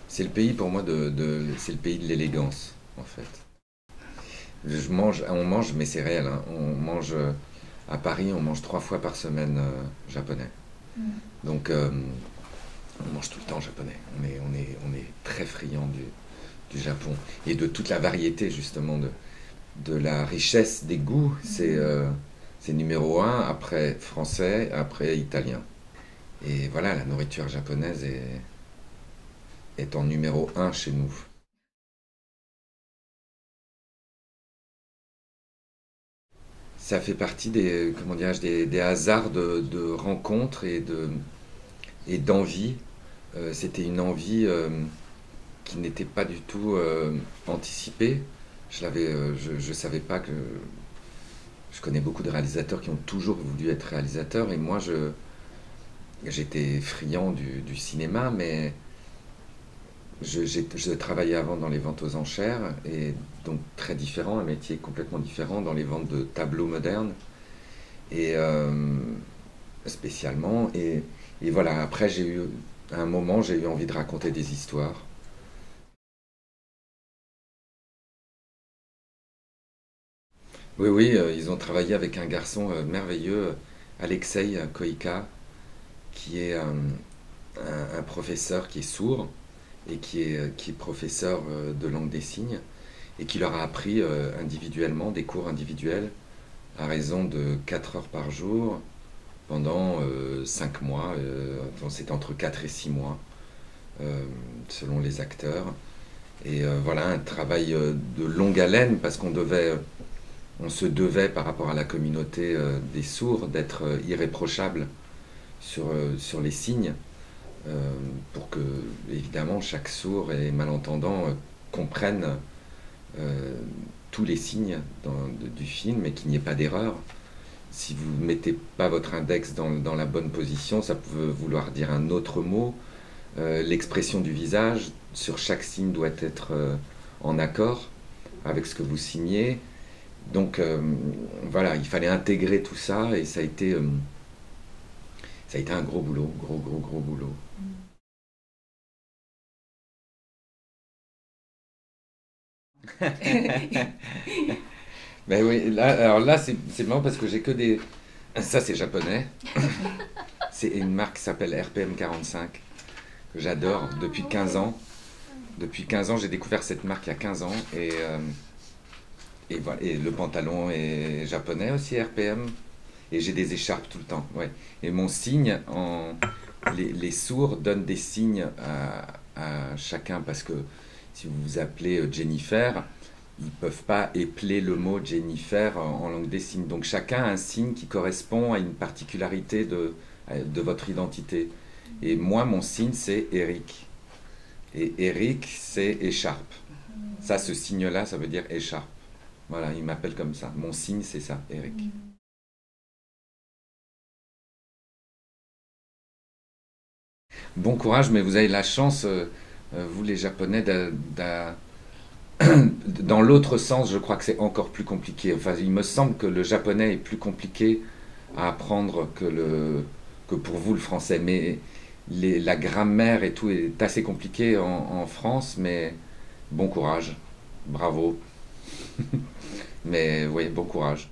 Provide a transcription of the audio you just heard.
C'est le pays pour moi c'est le pays de l'élégance, en fait. On mange, mais c'est réel, hein. On mange à Paris, on mange 3 fois par semaine japonais. Mm. Donc on mange tout le temps japonais. On est très friand du Japon et de toute la variété justement de la richesse des goûts. C'est numéro un, après français, après italien. Et voilà, la nourriture japonaise est en numéro un chez nous. Ça fait partie des, comment dirais-je, des hasards de rencontres et d'envie. C'était une envie qui n'était pas du tout anticipée. Je savais pas que. Je connais beaucoup de réalisateurs qui ont toujours voulu être réalisateurs et moi j'étais friand du cinéma, mais je travaillais avant dans les ventes aux enchères et donc très différent, un métier complètement différent dans les ventes de tableaux modernes et spécialement et voilà, après à un moment j'ai eu envie de raconter des histoires. Oui, oui, ils ont travaillé avec un garçon merveilleux, Alexei Koika, qui est un professeur qui est sourd et qui est professeur de langue des signes et qui leur a appris individuellement des cours individuels à raison de 4 heures par jour pendant 5 mois. C'était entre 4 et 6 mois selon les acteurs. Et voilà, un travail de longue haleine parce on se devait par rapport à la communauté des sourds d'être irréprochable sur les signes pour que évidemment chaque sourd et malentendant comprenne euh, tous les signes du film et qu'il n'y ait pas d'erreur. Si vous ne mettez pas votre index dans la bonne position, ça peut vouloir dire un autre mot. L'expression du visage sur chaque signe doit être en accord avec ce que vous signez. Donc voilà, il fallait intégrer tout ça et ça a été un gros boulot, gros boulot. Ben oui, alors là c'est marrant parce que j'ai que des. Ça c'est japonais. C'est une marque qui s'appelle RPM 45 que j'adore depuis 15 ans. Depuis 15 ans, j'ai découvert cette marque il y a 15 ans et voilà. Et le pantalon est japonais aussi, RPM. Et j'ai des écharpes tout le temps. Ouais. Et mon signe, les sourds donnent des signes à chacun parce que si vous vous appelez Jennifer, ils ne peuvent pas épeler le mot Jennifer en langue des signes. Donc chacun a un signe qui correspond à une particularité de votre identité. Et moi, mon signe, c'est Eric. Et Eric, c'est écharpe. Ça, ce signe-là, ça veut dire écharpe. Voilà, il m'appelle comme ça. Mon signe, c'est ça, Eric. Bon courage, mais vous avez la chance, vous les Japonais, dans l'autre sens, je crois que c'est encore plus compliqué. Enfin, il me semble que le japonais est plus compliqué à apprendre que pour vous le français. Mais la grammaire et tout est assez compliqué en France, mais bon courage, bravo. Mais oui, bon courage.